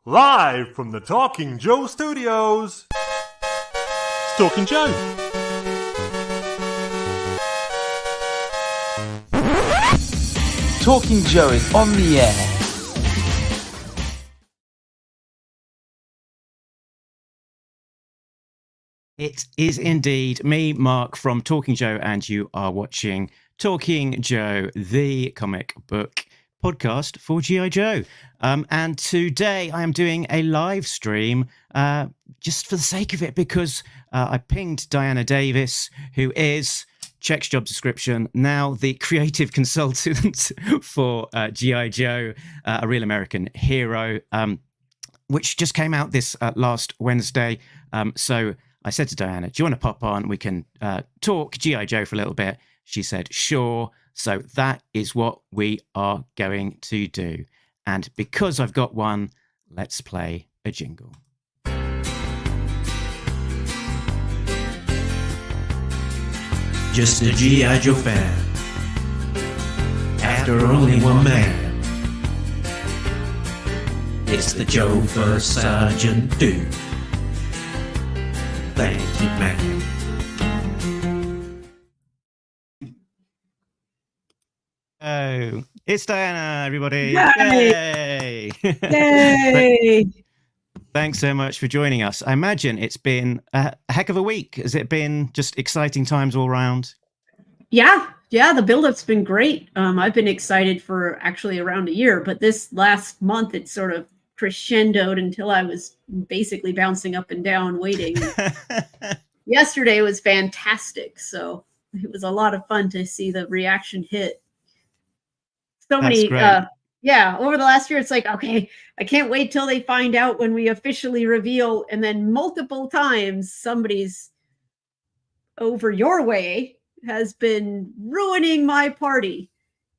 Live from the Talking Joe Studios. It's Talking Joe. Talking Joe is on the air. It is indeed me, Mark, from Talking Joe, and you are watching Talking Joe, the comic book podcast for G.I. Joe. And today I am doing a live stream just for the sake of it, because I pinged Diana Davis, who is, checks job description, now the creative consultant for G.I. Joe, a real American hero, which just came out this last Wednesday. So I said to Diana, do you want to pop on? We can talk G.I. Joe for a little bit. She said, sure. So that is what we are going to do. And because I've got one, let's play a jingle. Just a G.I. Joe fan, after only one man. It's the Joe First Sergeant Dude. Thank you, man. Oh, it's Diana, everybody. Yay! Yay! Yay! Thanks so much for joining us. I imagine it's been a heck of a week. Has it been just exciting times all around? Yeah, the build-up's been great. I've been excited for actually around a year, but this last month it sort of crescendoed until I was basically bouncing up and down waiting. Yesterday was fantastic, so it was a lot of fun to see the reaction hit. So many, over the last year, it's like, okay, I can't wait till they find out when we officially reveal. And then multiple times somebody's over your way has been ruining my party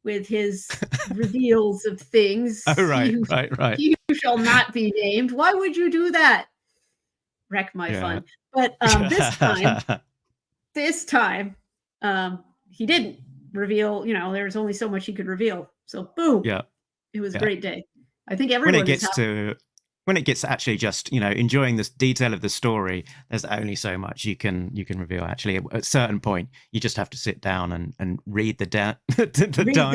with his reveals of things. Oh, right. You shall not be named. Why would you do that? Wreck my fun. But this time, he didn't reveal. There's only so much he could reveal. So boom. Yeah. It was a great day. I think everyone when it gets actually just, enjoying this detail of the story, there's only so much you can reveal. Actually, at a certain point, you just have to sit down and read the darn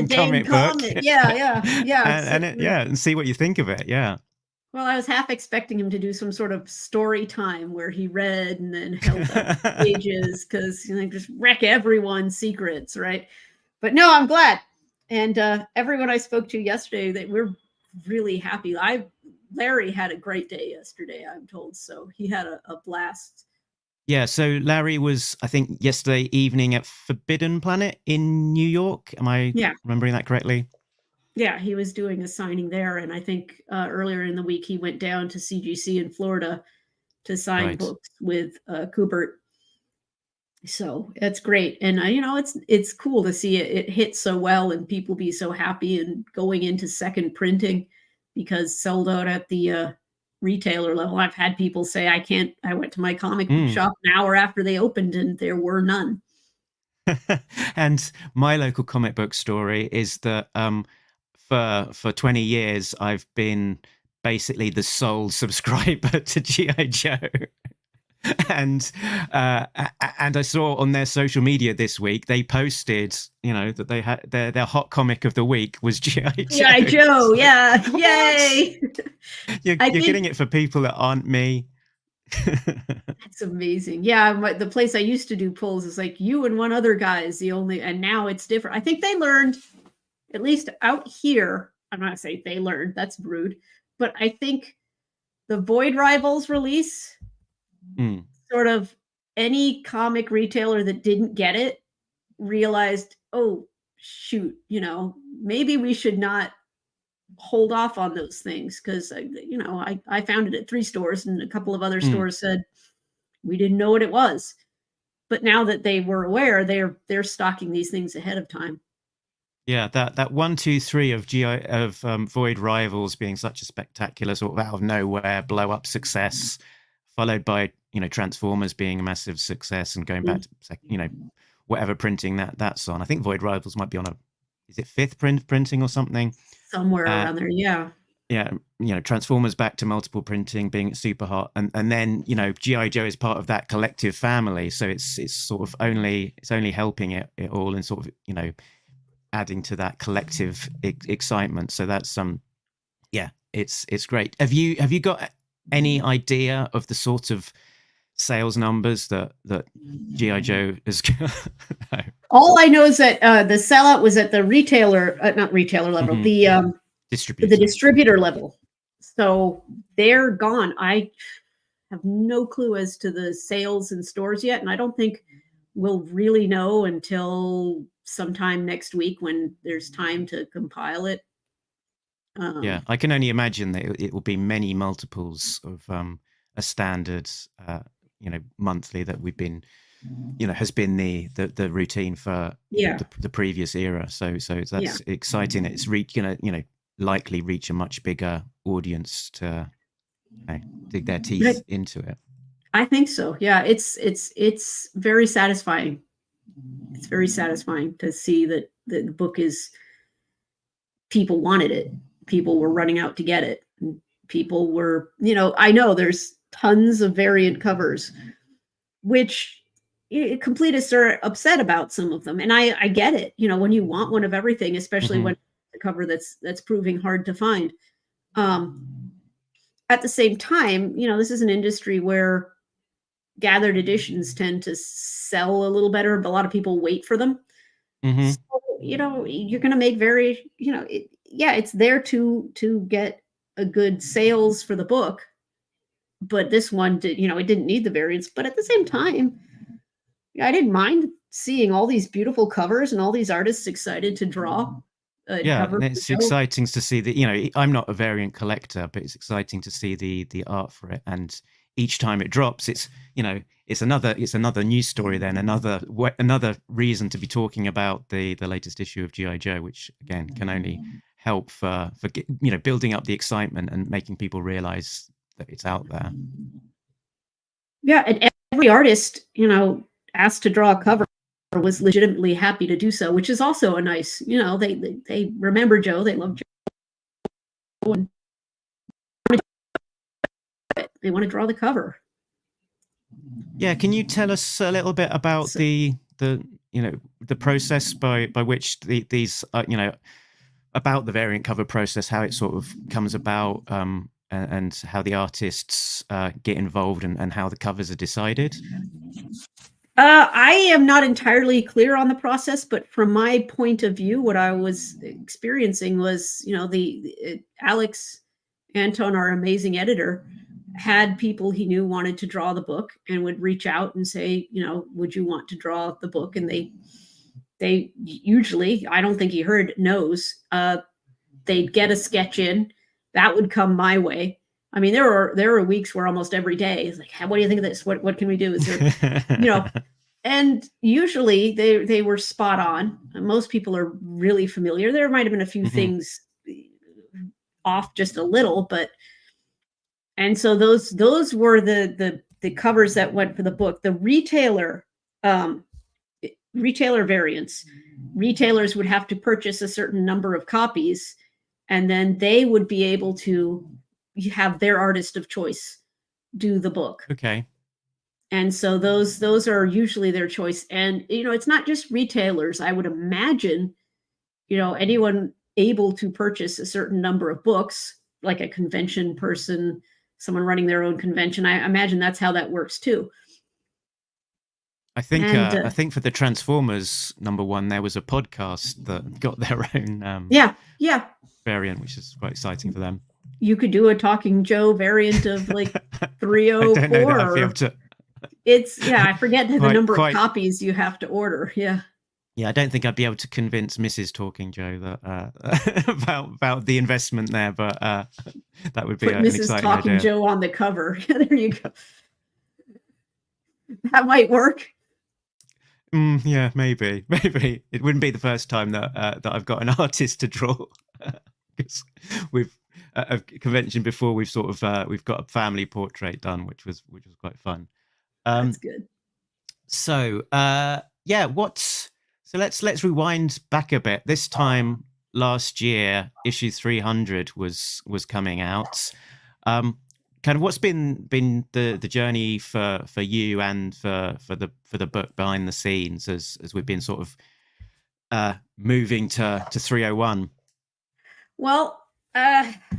comic book. Yeah. and see what you think of it. Yeah. Well, I was half expecting him to do some sort of story time where he read and then held up pages because just wreck everyone's secrets, right? But no, I'm glad. And everyone I spoke to yesterday, that we're really happy. Larry had a great day yesterday, I'm told. So he had a blast. Yeah, so Larry was, I think, yesterday evening at Forbidden Planet in New York. Am I remembering that correctly? Yeah, he was doing a signing there. And I think earlier in the week, he went down to CGC in Florida to sign books with Kubert. So that's great. And, it's cool to see it hit so well and people be so happy and going into second printing, because sold out at the retailer level. I've had people say, I went to my comic book shop an hour after they opened and there were none. And my local comic book story is that for 20 years, I've been basically the sole subscriber to G.I. Joe. And I saw on their social media this week they posted, that they had their hot comic of the week was G.I. Joe. G.I. Joe, yeah, yay! You're getting it for people that aren't me. That's amazing. Yeah, the place I used to do pulls is like you and one other guy is the only, and now it's different. I think they learned, at least out here. I'm not gonna say they learned. That's rude, but I think the Void Rivals release. Sort of any comic retailer that didn't get it realized, oh, shoot, maybe we should not hold off on those things, because, I found it at 3 stores and a couple of other stores said we didn't know what it was. But now that they were aware, they're stocking these things ahead of time. Yeah, that 1, 2, 3 of Void Rivals being such a spectacular sort of out of nowhere blow up success, followed by Transformers being a massive success and going back to whatever printing that's on. I think Void Rivals might be on is it 5th printing or something? Somewhere around there, yeah. yeah, Transformers back to multiple printing being super hot, and then GI Joe is part of that collective family, so it's sort of only helping it all, and sort of adding to that collective excitement. So that's yeah, it's great. Have you got any idea of the sort of sales numbers that GI Joe has got? No. All I know is that the sellout was at the retailer, not retailer level, Mm-hmm. the distributor level. So they're gone. I have no clue as to the sales in stores yet, and I don't think we'll really know until sometime next week when there's time to compile it. Yeah, I can only imagine that it will be many multiples of a standard, monthly that we've been, has been the routine for the previous era. So that's exciting. It's likely reach a much bigger audience to dig their teeth into it. I think so. Yeah, it's very satisfying. It's very satisfying to see that the book is, people wanted it. People were running out to get it. People were, I know there's tons of variant covers, which completists are upset about some of them. And I get it, when you want one of everything, especially when the cover that's proving hard to find. At the same time, this is an industry where gathered editions tend to sell a little better, but a lot of people wait for them. So, you're going to make it's there to get a good sales for the book, but this one did, it didn't need the variants. But at the same time, I didn't mind seeing all these beautiful covers and all these artists excited to draw. And it's exciting to see that, I'm not a variant collector, but it's exciting to see the art for it. And each time it drops, it's another news story, then another reason to be talking about the latest issue of GI Joe, which again can only help for building up the excitement and making people realize that it's out there. Yeah, and every artist asked to draw a cover was legitimately happy to do so, which is also a nice, they remember Joe, they love Joe, and they want to draw the cover. Yeah, can you tell us a little bit about the process by which these about the variant cover process, how it sort of comes about, and how the artists get involved, and how the covers are decided? I am not entirely clear on the process, but from my point of view, what I was experiencing was, Alex Anton, our amazing editor, had people he knew wanted to draw the book and would reach out and say, would you want to draw the book? And they usually, I don't think he heard no's. They'd get a sketch in that would come my way. I mean, there were weeks where almost every day it's like, what do you think of this? What can we do? Is there, and usually they were spot on. Most people are really familiar. There might have been a few things off just a little, and so those were the covers that went for the book. The retailer variants, retailers would have to purchase a certain number of copies, and then they would be able to have their artist of choice do the book. Okay. And so those are usually their choice. And, it's not just retailers. I would imagine, anyone able to purchase a certain number of books, like a convention person, someone running their own convention. I imagine that's how that works too. I think for the Transformers #1, there was a podcast that got their own variant, which is quite exciting for them. You could do a Talking Joe variant of like 304. I don't know that I'd be able to. I forget the number of copies you have to order. Yeah. Yeah, I don't think I'd be able to convince Mrs. Talking Joe that about the investment there, but that would be an Mrs. exciting Talking idea. Joe on the cover. There you go. That might work. Yeah, maybe it wouldn't be the first time that I've got an artist to draw. Because we've at a convention before, we've got a family portrait done, which was quite fun. That's good. So let's rewind back a bit. This time last year, issue 300 was coming out. Kind of what's been the journey for you and for the book behind the scenes as we've been sort of moving to 301? Well,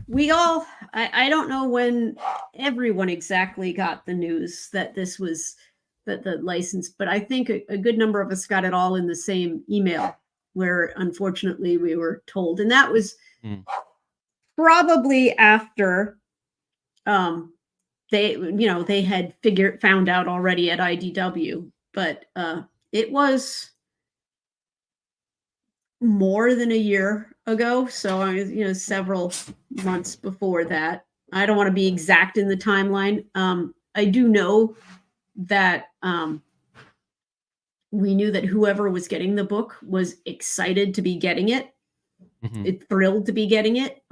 we all, I don't know when everyone exactly got the news that this was the license, but I think a good number of us got it all in the same email where unfortunately we were told. And that was probably after they had found out already at IDW, but it was more than a year ago. So I was, several months before that. I don't want to be exact in the timeline. I do know that we knew that whoever was getting the book was excited to be getting it. Thrilled to be getting it.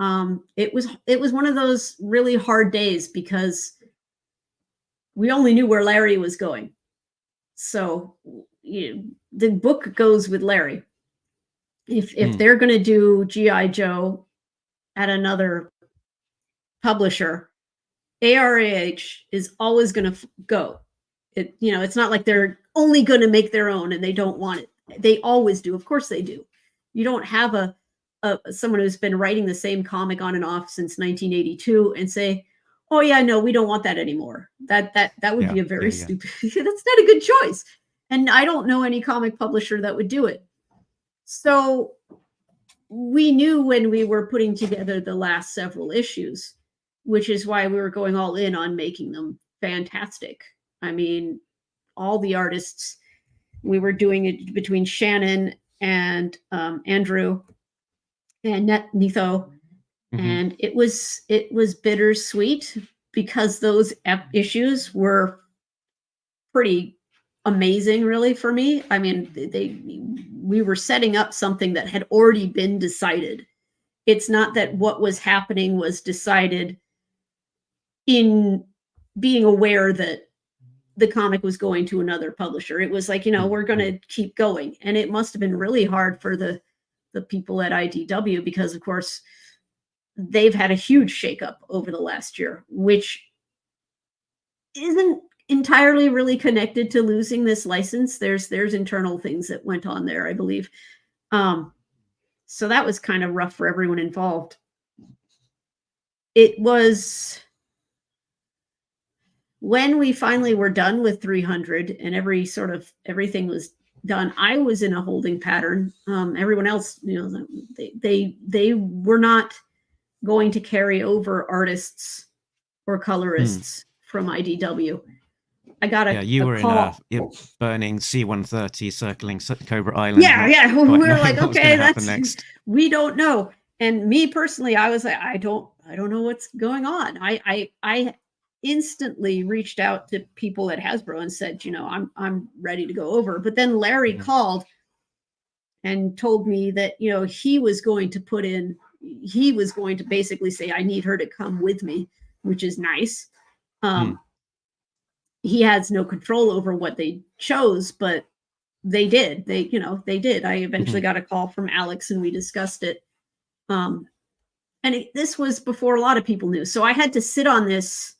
It was one of those really hard days because we only knew where Larry was going. So the book goes with Larry. If they're going to do G.I. Joe at another publisher, ARAH is always going to go. It's not like they're only going to make their own and they don't want it. They always do. Of course they do. You don't have someone who's been writing the same comic on and off since 1982 and say, "Oh yeah, no, we don't want that anymore." That would be a very stupid. That's not a good choice. And I don't know any comic publisher that would do it. So we knew when we were putting together the last several issues, which is why we were going all in on making them fantastic. I mean, all the artists, we were doing it between Shannon and Andrew and Netho, and it was bittersweet because those issues were pretty amazing, really, for me. I mean, we were setting up something that had already been decided. It's not that what was happening was decided in being aware that the comic was going to another publisher. It was like, we're going to keep going. And it must have been really hard for the people at IDW because, of course, they've had a huge shakeup over the last year, which isn't entirely really connected to losing this license. There's internal things that went on there, I believe. So that was kind of rough for everyone involved. It was when we finally were done with 300 and everything was done, I was in a holding pattern. Everyone else, they were not going to carry over artists or colorists from IDW. I got you were call. In a burning C-130 circling Cobra Island. Yeah. We were like, okay, that's next. We don't know. And me personally, I was like, I don't know what's going on. I instantly reached out to people at Hasbro and said, I'm ready to go over. But then Larry called and told me that, he was going to basically say, I need her to come with me, which is nice. He has no control over what they chose, but they did. They did. I eventually got a call from Alex and we discussed it. This was before a lot of people knew. So I had to sit on this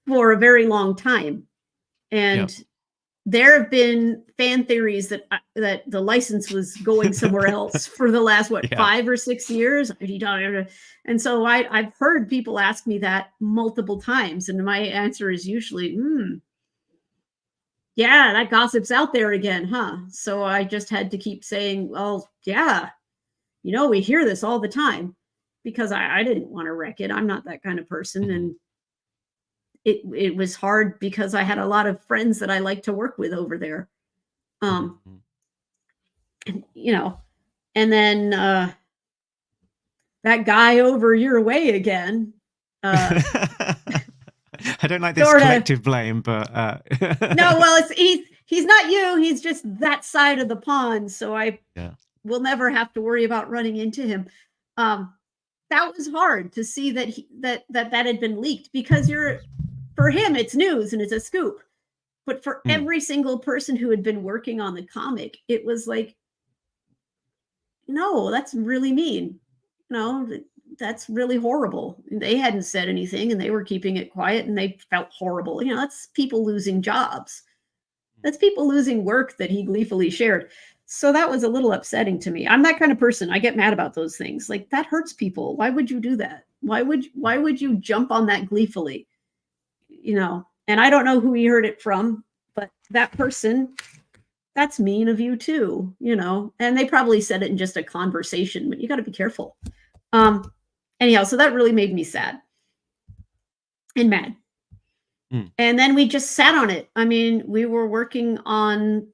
for a very long time. And there have been fan theories that the license was going somewhere else for the last 5 or 6 years. And so I've heard people ask me that multiple times, and my answer is usually, yeah, that gossip's out there again, huh? So I just had to keep saying, well, yeah, we hear this all the time, because I didn't want to wreck it. I'm not that kind of person, and it was hard because I had a lot of friends that I like to work with over there. And then that guy over your way again. I don't like this collective blame, but no, well, he's not you. He's just that side of the pond. So I will never have to worry about running into him. That was hard to see that had been leaked, because for him, it's news and it's a scoop. But for every single person who had been working on the comic, it was like, no, that's really mean. That's really horrible. They hadn't said anything and they were keeping it quiet and they felt horrible. That's people losing jobs. That's people losing work that he gleefully shared. So that was a little upsetting to me. I'm that kind of person. I get mad about those things. Like, that hurts people. Why would you do that? Why would you jump on that gleefully? And I don't know who he heard it from, but that person, that's mean of you too, and they probably said it in just a conversation, but you got to be careful. Anyhow, so that really made me sad and mad. And then we just sat on it. I mean, we were working on,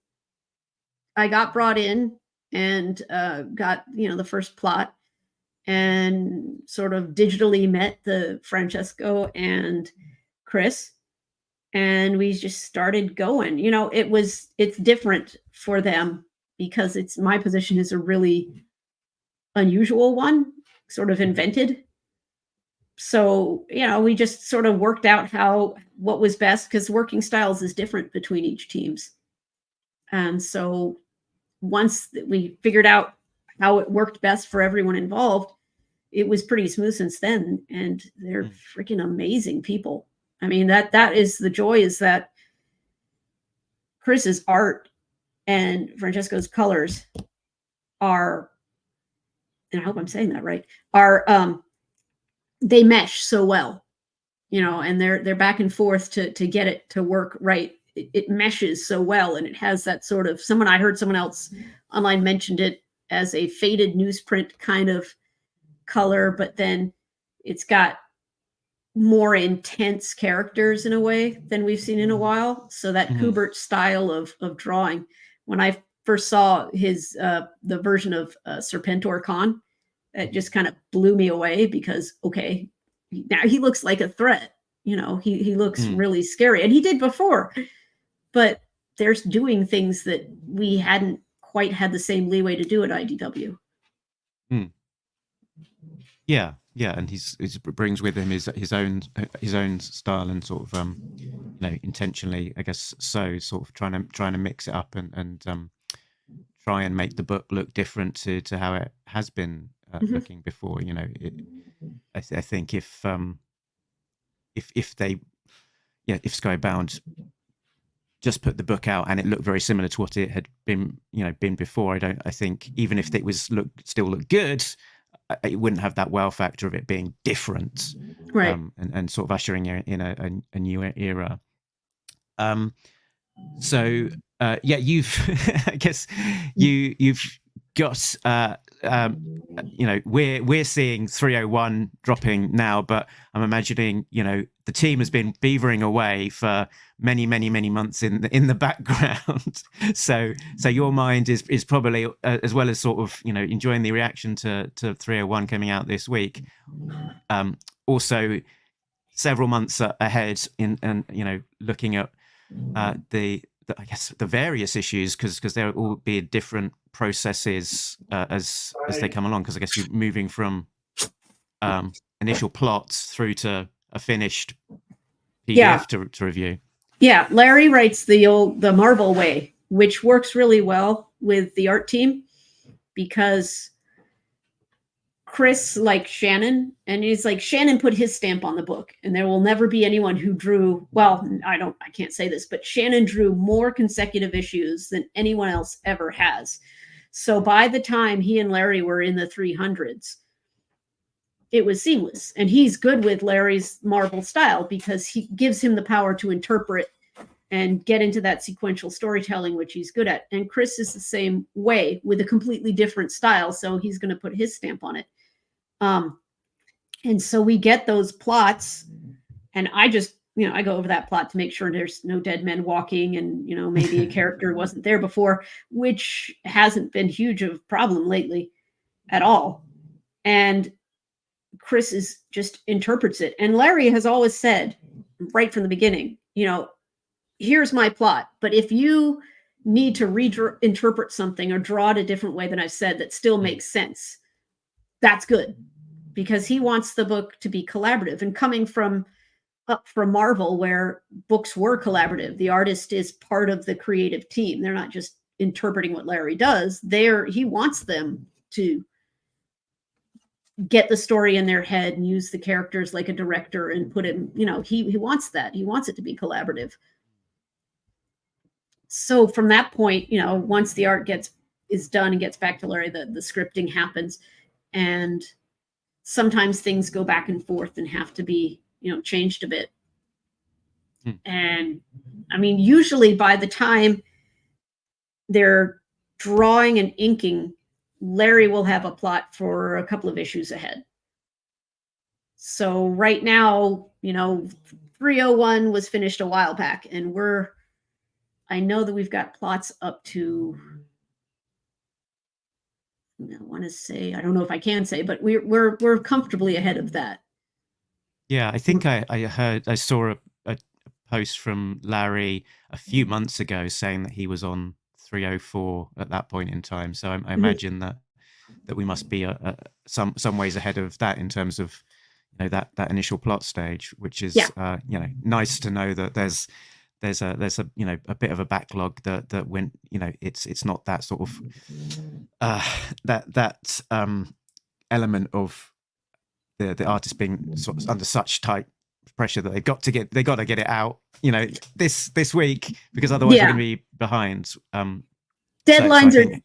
I got brought in and got, the first plot and sort of digitally met the Francesco and Chris. And we just started going. It's different for them because my position is a really unusual one, sort of invented. So, we just sort of worked out what was best, because working styles is different between each teams. And so once we figured out how it worked best for everyone involved, it was pretty smooth since then. And they're freaking amazing people. I mean, that is the joy, is that Chris's art and Francesco's colors are, and I hope I'm saying that right, they mesh so well, and they're back and forth to get it to work right. It meshes so well, and it has that sort of, I heard someone else online mentioned it as a faded newsprint kind of color, but then it's got more intense characters in a way than we've seen in a while. So that Kubert style of drawing, when I first saw his the version of Serpentor Khan, it just kind of blew me away, because okay, now he looks like a threat. He looks really scary, and he did before, but there's doing things that we hadn't quite had the same leeway to do at IDW. Yeah, and he brings with him his own style, and sort of intentionally, I guess, so sort of trying to mix it up and try and make the book look different to how it has been looking before. I think if Skybound just put the book out and it looked very similar to what it had been before, I think even if it was still looked good, it wouldn't have that wow factor of it being different, right? And sort of ushering in a new era. So you've I guess you've got we're seeing 301 dropping now, but I'm imagining the team has been beavering away for many months in the background. so your mind is probably as well as sort of enjoying the reaction to 301 coming out this week, also several months ahead and looking at the I guess the various issues, because there will be different processes as they come along, because I guess you're moving from initial plots through to a finished PDF to review. Yeah, Larry writes the Marvel way, which works really well with the art team, because Chris likes Shannon, and he's like, Shannon put his stamp on the book, and there will never be anyone who drew, well, I can't say this, but Shannon drew more consecutive issues than anyone else ever has. So by the time he and Larry were in the 300s, it was seamless. And he's good with Larry's Marvel style, because he gives him the power to interpret and get into that sequential storytelling, which he's good at. And Chris is the same way, with a completely different style, so he's going to put his stamp on it. And so we get those plots, and I just, I go over that plot to make sure there's no dead men walking, and, maybe a character wasn't there before, which hasn't been huge of a problem lately at all. And Chris just interprets it. And Larry has always said right from the beginning, here's my plot, but if you need to interpret something or draw it a different way than I've said that still makes sense, that's good, because he wants the book to be collaborative. And coming from Marvel, where books were collaborative, the artist is part of the creative team. They're not just interpreting what Larry does. He wants them to get the story in their head and use the characters like a director and put it, he wants that. He wants it to be collaborative. So from that point, once the art is done and gets back to Larry, the scripting happens, and sometimes things go back and forth and have to be, changed a bit. And I mean, usually by the time they're drawing and inking, Larry will have a plot for a couple of issues ahead. So right now, 301 was finished a while back, and I know that we've got plots up to, I want to say, I don't know if I can say, but we're comfortably ahead of that. Yeah, I think I saw a post from Larry a few months ago saying that he was on 304 at that point in time. So I imagine that we must be some ways ahead of that in terms of that initial plot stage, which is nice to know that there's a a bit of a backlog that when it's not that sort of that element of the artist being sort of under such tight pressure that they got to get it out this week, because otherwise we're going to be behind. Deadlines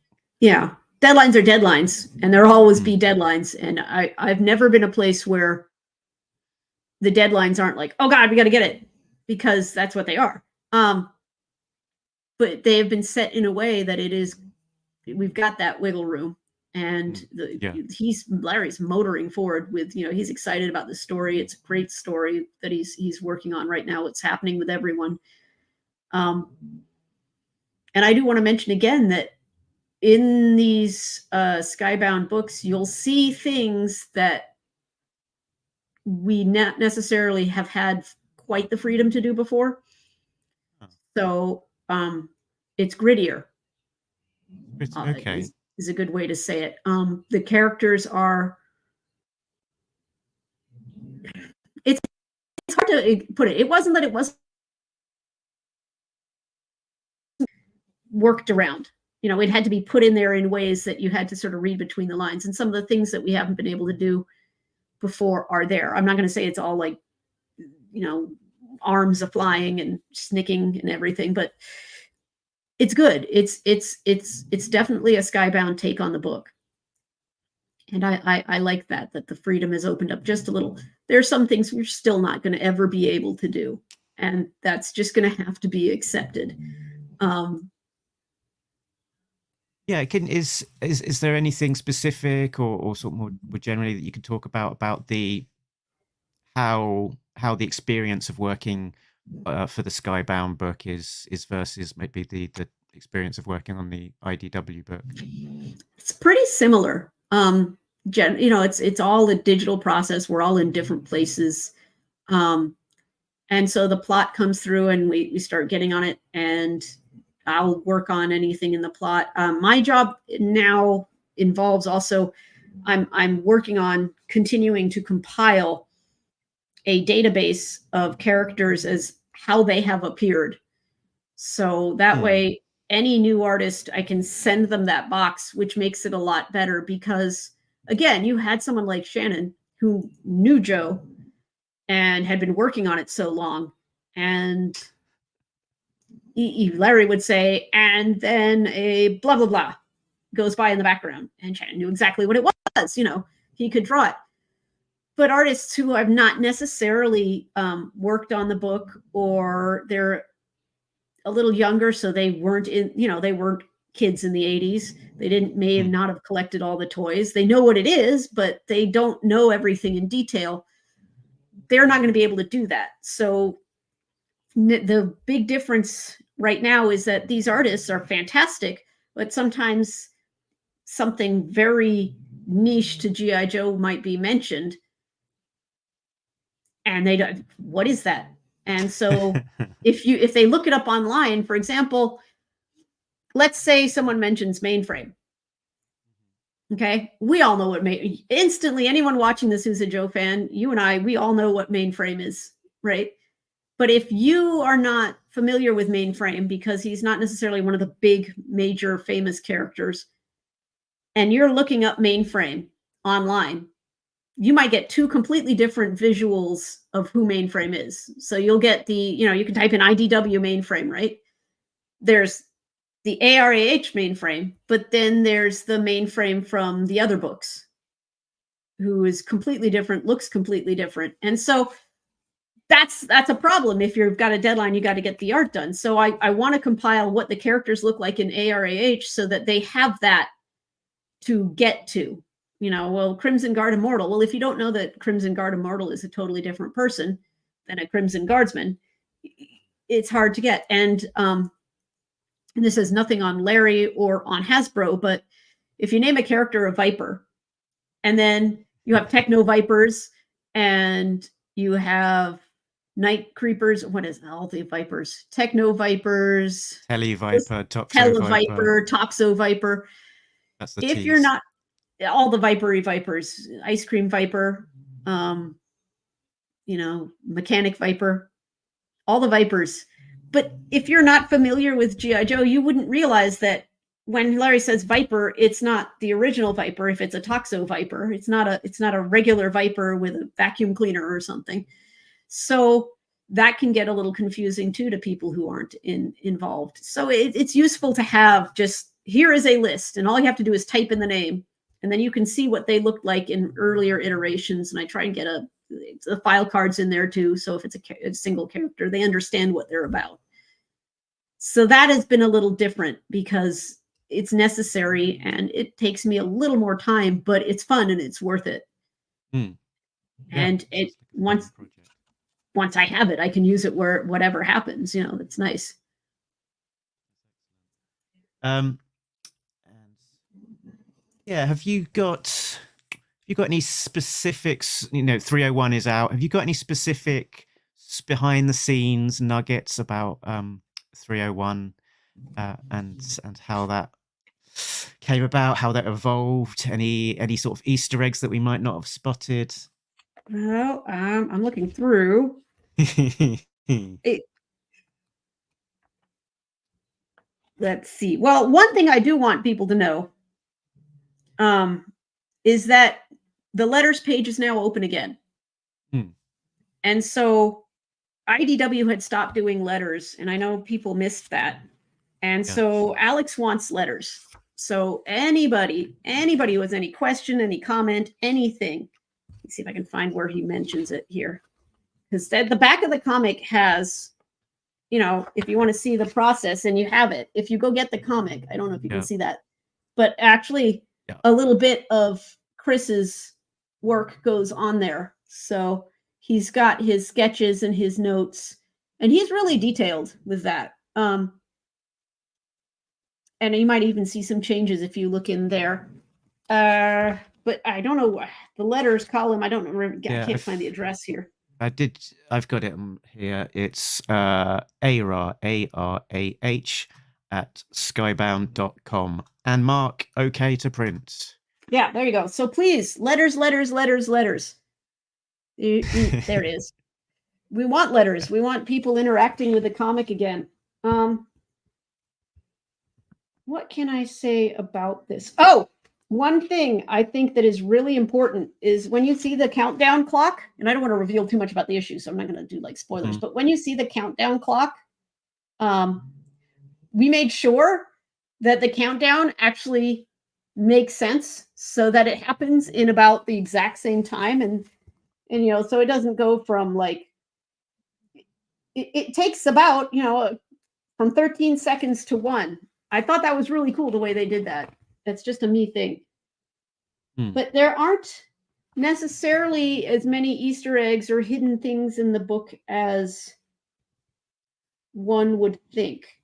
deadlines are deadlines, and there'll always be deadlines, and I've never been a place where the deadlines aren't like, oh god, we got to get it, because that's what they are. But they have been set in a way that we've got that wiggle room, and Larry's motoring forward with, he's excited about the story. It's a great story that he's working on right now. It's happening with everyone. And I do want to mention again that in these Skybound books, you'll see things that we not necessarily have had quite the freedom to do before. So it's grittier. Okay. Is a good way to say it. The characters are, it's hard to put it. It wasn't that it wasn't worked around. It had to be put in there in ways that you had to sort of read between the lines. And some of the things that we haven't been able to do before are there. I'm not going to say it's all like, arms are flying and snicking and everything, but it's good. It's definitely a Skybound take on the book. And I like that the freedom has opened up just a little. There are some things we're still not going to ever be able to do, and that's just going to have to be accepted. Yeah, is there anything specific or sort of more generally that you can talk about the how the experience of working for the Skybound book is versus maybe the experience of working on the IDW book? It's pretty similar. It's all a digital process. We're all in different places. And so the plot comes through and we start getting on it, and I'll work on anything in the plot. My job now involves also, I'm working on continuing to compile a database of characters as how they have appeared. So that way, any new artist, I can send them that box, which makes it a lot better, because again, you had someone like Shannon who knew Joe and had been working on it so long, and Larry would say, and then a blah, blah, blah goes by in the background, and Shannon knew exactly what it was. He could draw it. But artists who have not necessarily worked on the book, or they're a little younger, so they weren't they weren't kids in the 80s. They may not have collected all the toys. They know what it is, but they don't know everything in detail. They're not going to be able to do that. So the big difference right now is that these artists are fantastic, but sometimes something very niche to G.I. Joe might be mentioned, and they don't, what is that? And so if they look it up online, for example, let's say someone mentions Mainframe. Okay, we all know what instantly, anyone watching this who's a Joe fan, you and I, we all know what Mainframe is, right? But if you are not familiar with Mainframe, because he's not necessarily one of the big, major, famous characters, and you're looking up mainframe online, you might get two completely different visuals of who mainframe is. So you'll get you can type in IDW mainframe, right? There's the ARAH mainframe, but then there's the mainframe from the other books, who is completely different, looks completely different. And so that's a problem. If you've got a deadline, you got to get the art done. So I want to compile what the characters look like in ARAH so that they have that to get to. Well, Crimson Guard Immortal. Well, if you don't know that Crimson Guard Immortal is a totally different person than a Crimson Guardsman, it's hard to get. And this is nothing on Larry or on Hasbro, but if you name a character a Viper, and then you have Techno Vipers, and you have Night Creepers, what is all the Vipers? Techno Vipers, Tele Viper, Toxo Tele Viper. Viper, Toxo Viper. That's the If tease. you're not all the Vipery Vipers, Ice Cream Viper, Mechanic Viper, all the Vipers. But if you're not familiar with G.I. Joe, you wouldn't realize that when Larry says Viper, it's not the original Viper. If it's a Toxo Viper, it's not a regular Viper with a vacuum cleaner or something. So that can get a little confusing too to people who aren't involved. So it's useful to have just, here is a list, and all you have to do is type in the name, and then you can see what they looked like in earlier iterations. And I try and get the file cards in there too. So if it's a single character, they understand what they're about. So that has been a little different because it's necessary and it takes me a little more time, but it's fun and it's worth it. Yeah, and it once I have it, I can use it where whatever happens, that's nice. And yeah, have you got any specifics? 301 is out. Have you got any specific behind the scenes nuggets about 301 and how that came about, how that evolved? Any sort of Easter eggs that we might not have spotted? Well, I'm looking through. Let's see. Well, one thing I do want people to know is that the letters page is now open again. And so IDW had stopped doing letters, and I know people missed that. And so Alex wants letters. So anybody who has any question, any comment, anything, let's see if I can find where he mentions it here. Because the back of the comic has, if you want to see the process, and you have it. If you go get the comic, I don't know if you can see that, but actually a little bit of Chris's work goes on there. So he's got his sketches and his notes, and he's really detailed with that. And you might even see some changes if you look in there. But I don't know the letters column. I don't remember. I can't find the address here. I've got it here. It's ARAH, ARAH at skybound.com. And Mark, okay to print. Yeah, there you go. So please, letters. There it is. We want letters. We want people interacting with the comic again. What can I say about this? Oh, one thing I think that is really important is when you see the countdown clock, and I don't want to reveal too much about the issue, so I'm not going to do like spoilers, but when you see the countdown clock, we made sure that the countdown actually makes sense so that it happens in about the exact same time. And so it doesn't go from like, it takes about, from 13 seconds to 1. I thought that was really cool the way they did that. That's just a me thing. But there aren't necessarily as many Easter eggs or hidden things in the book as one would think.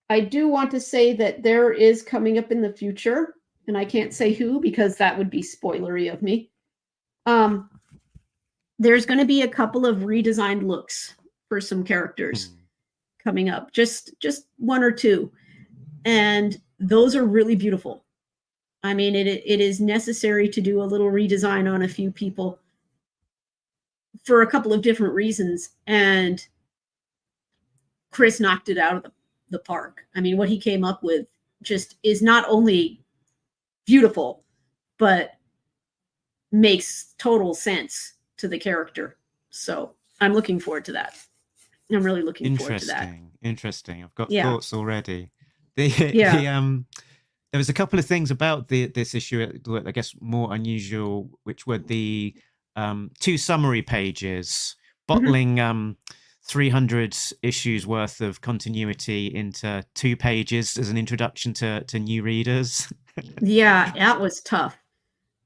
I do want to say that there is coming up in the future, and I can't say who because that would be spoilery of me. There's going to be a couple of redesigned looks for some characters coming up, just one or two. And those are really beautiful. I mean, it is necessary to do a little redesign on a few people for a couple of different reasons. And Chris knocked it out of the park. I mean, what he came up with just is not only beautiful, but makes total sense to the character. So I'm looking forward to that. I'm really looking forward to that. Interesting. I've got Yeah. thoughts already. The Yeah. there was a couple of things about this issue that were, I guess, more unusual, which were the 2 summary pages bottling 300 issues worth of continuity into 2 pages as an introduction to new readers. Yeah, that was tough.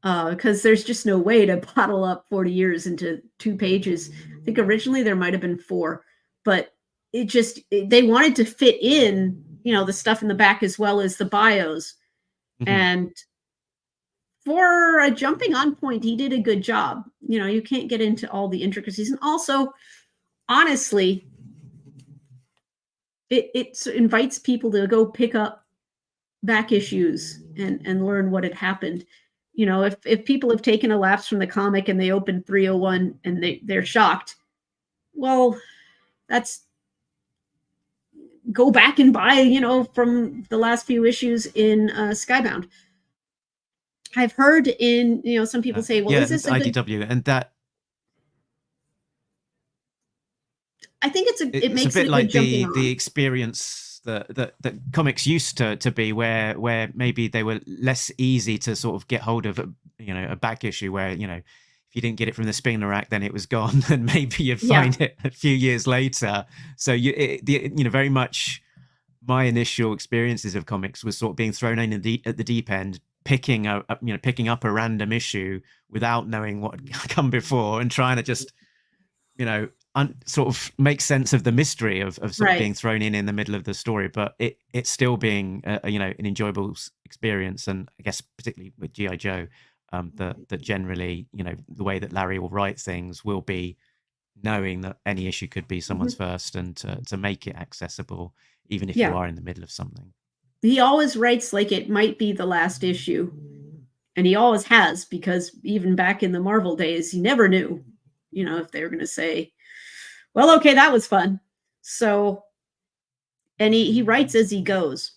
Because there's just no way to bottle up 40 years into 2 pages. I think originally there might have been 4, but they wanted to fit in, the stuff in the back as well as the bios. And for a jumping on point, he did a good job. You can't get into all the intricacies. And also, honestly, it invites people to go pick up back issues and learn what had happened. If people have taken a lapse from the comic and they open 301 and they're shocked, well, that's go back and buy, from the last few issues in Skybound. I've heard some people say, well, is this a IDW good... and that I think it makes a bit it like the the experience that comics used to be, where maybe they were less easy to sort of get hold of, a back issue where, if you didn't get it from the spinner rack, then it was gone, and maybe you'd find it a few years later. So very much my initial experiences of comics was sort of being thrown in at the deep end, picking up a random issue without knowing what had come before, and trying to just sort of make sense of the mystery of sort of being thrown in the middle of the story, but it's still being an enjoyable experience. And I guess particularly with G.I. Joe, that generally, the way that Larry will write things will be knowing that any issue could be someone's first, and to make it accessible even if you are in the middle of something. He always writes like it might be the last issue, and he always has, because even back in the Marvel days, he never knew, if they were going to say, well, okay, that was fun. So, and he writes as he goes.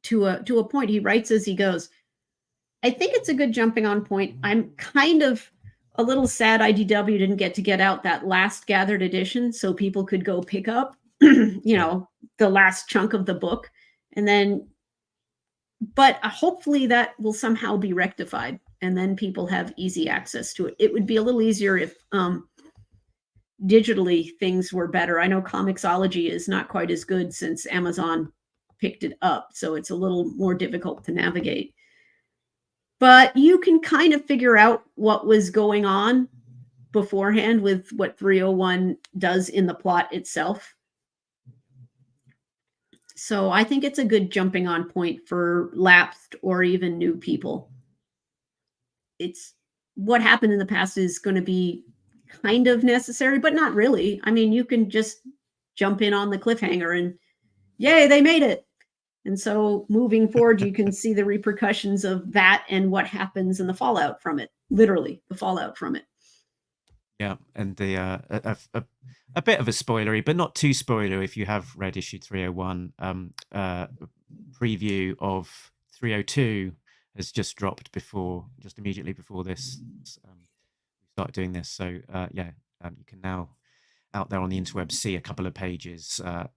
To a point, he writes as he goes. I think it's a good jumping on point. I'm kind of a little sad IDW didn't get out that last gathered edition so people could go pick up, the last chunk of the book. And then, but hopefully that will somehow be rectified, and then people have easy access to it. It would be a little easier if digitally things were better. I know Comixology is not quite as good since Amazon picked it up, so it's a little more difficult to navigate. But you can kind of figure out what was going on beforehand with what 301 does in the plot itself. So I think it's a good jumping on point for lapsed or even new people. It's what happened in the past is going to be kind of necessary, but not really. I mean, you can just jump in on the cliffhanger and yay, they made it. And so moving forward, you can see the repercussions of that and what happens in the fallout from it. Literally, the fallout from it. Yeah, and the a bit of a spoilery, but not too spoiler if you have read issue 301. Preview of 302 has just dropped just immediately before this. We started doing this, so you can now out there on the interweb see a couple of pages of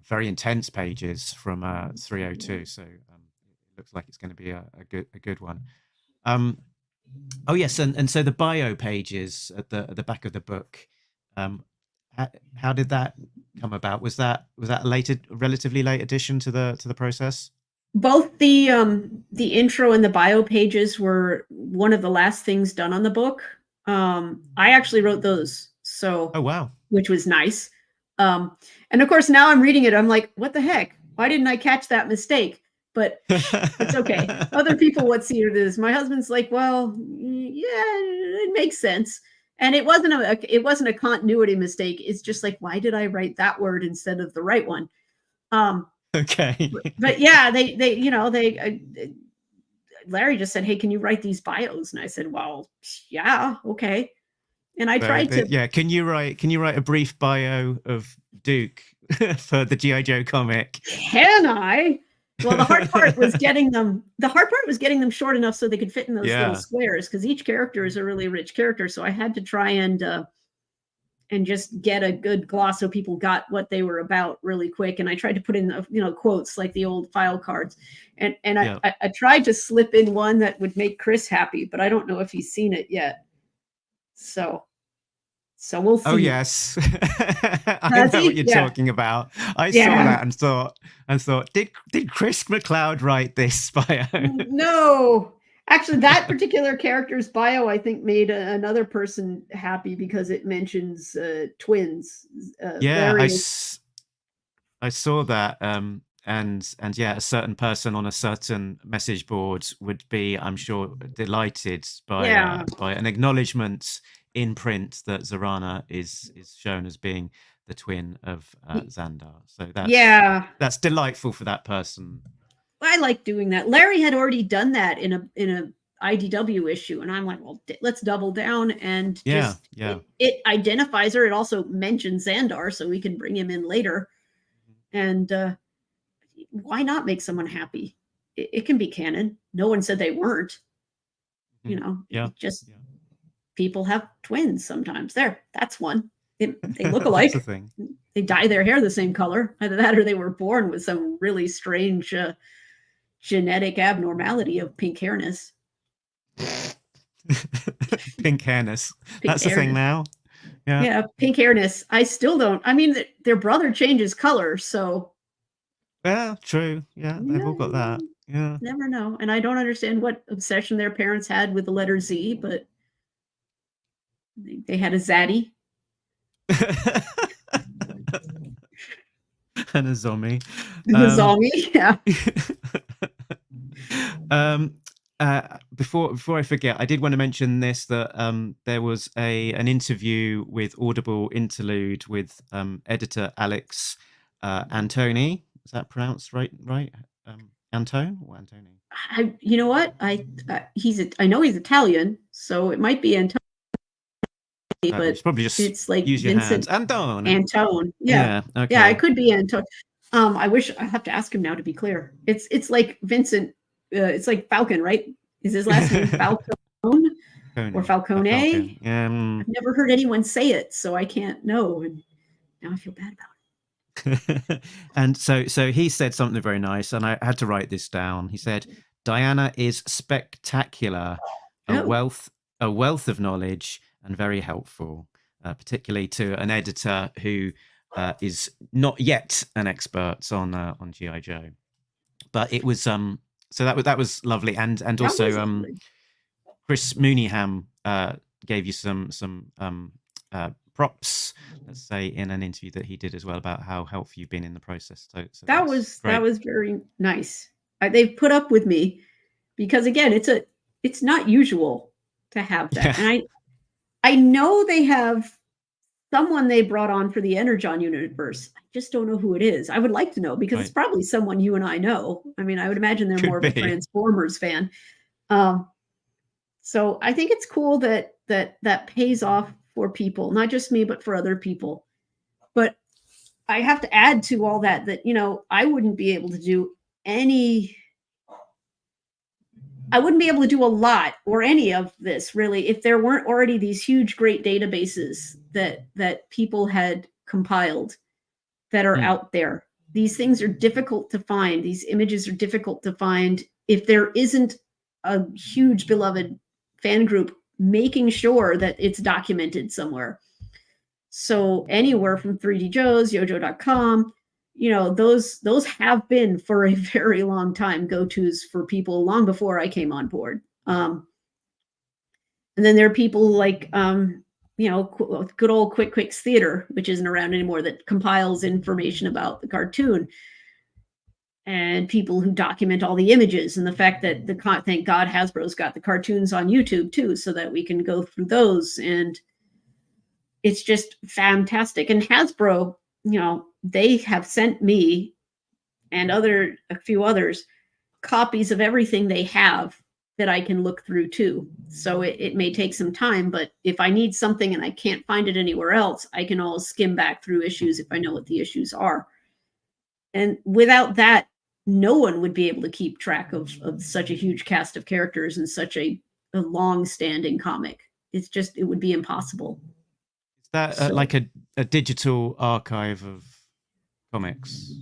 very intense pages from 302. So it looks like it's going to be a good one. Oh yes, and so the bio pages at the back of the book. How did that come about? Was that a relatively late addition to the process? Both the intro and the bio pages were one of the last things done on the book. I actually wrote those, so oh wow, which was nice. And of course, now I'm reading it, I'm like, what the heck? Why didn't I catch that mistake? But it's okay. Other people would see it as. My husband's like, well, yeah, it makes sense. And it wasn't a continuity mistake. It's just like, why did I write that word instead of the right one? Okay. But yeah, Larry just said, hey, can you write these bios? And I said, well, yeah, okay. And I tried to. Yeah, can you write a brief bio of Duke for the G.I. Joe comic? Can I? Well, the hard part was getting them. The hard part was getting them short enough so they could fit in those little squares, because each character is a really rich character. So I had to try and just get a good gloss so people got what they were about really quick. And I tried to put in the, quotes like the old file cards, and I tried to slip in one that would make Chris happy, but I don't know if he's seen it yet. So we'll see. Oh yes, I know what you're talking about. I saw that and thought, did Chris McLeod write this bio? No, actually, that particular character's bio, I think, made another person happy because it mentions twins. I saw that, and yeah, a certain person on a certain message board would be, I'm sure, delighted by an acknowledgement in print that Zarana is shown as being the twin of Xandar. So that's delightful for that person. I like doing that. Larry had already done that in a IDW issue, and I'm like, well, let's double down and it identifies her. It also mentions Xandar, so we can bring him in later. And why not make someone happy? It can be canon. No one said they weren't. People have twins sometimes. That's one. They look alike. That's the thing. They dye their hair the same color. Either that or they were born with some really strange genetic abnormality of pink hairness. Pink hairness. That's the thing now. Yeah, pink hairness. I still don't. I mean, their brother changes color, so. Yeah, true. Yeah, they've all got that. Yeah. Never know. And I don't understand what obsession their parents had with the letter Z, but they had a Zaddy. And a zombie. Yeah. Before I forget, I did want to mention this, that there was an interview with Audible Interlude with editor Alex Antoni. Is that pronounced right? Antone or Antoni? You know what? I know he's Italian, so it might be Antone. But it's probably just it's like use your Vincent hands. Antone. Yeah. Okay. Yeah, it could be Antone. I wish I have to ask him now to be clear. It's like Vincent. It's like Falcon, right? Is his last name Falcone or Falcone? I've never heard anyone say it, so I can't know. And now I feel bad about it. And so he said something very nice, and I had to write this down. He said, "Diana is spectacular, a wealth of knowledge, and very helpful, particularly to an editor who is not yet an expert on G.I. Joe." But it was so that was lovely, and also Chris Mooneyham gave you some props, let's say, in an interview that he did as well about how helpful you've been in the process. So that was very nice. They've put up with me because, again, it's not usual to have that, and I know they have someone they brought on for the Energon universe. I just don't know who it is. I would like to know, because it's probably someone you and I know. I mean, I would imagine they're more of a Transformers fan. So I think it's cool that pays off for people, not just me, but for other people. But I have to add to all that I wouldn't be able to do a lot or any of this really if there weren't already these huge, great databases that people had compiled that are out there. These things are difficult to find. These images are difficult to find if there isn't a huge beloved fan group making sure that it's documented somewhere. So anywhere from 3D Joe's, Yojo.com, those have been for a very long time go-tos for people long before I came on board. And then there are people like, good old Quick Quick's Theater, which isn't around anymore, that compiles information about the cartoon, and people who document all the images, and the fact that thank God Hasbro's got the cartoons on YouTube too, so that we can go through those. And it's just fantastic. And Hasbro, they have sent me and a few others copies of everything they have that I can look through too. So it may take some time, but if I need something and I can't find it anywhere else, I can always skim back through issues if I know what the issues are. And without that no one would be able to keep track of such a huge cast of characters and such a long-standing comic. It would be impossible. Is that So- like a digital archive of comics?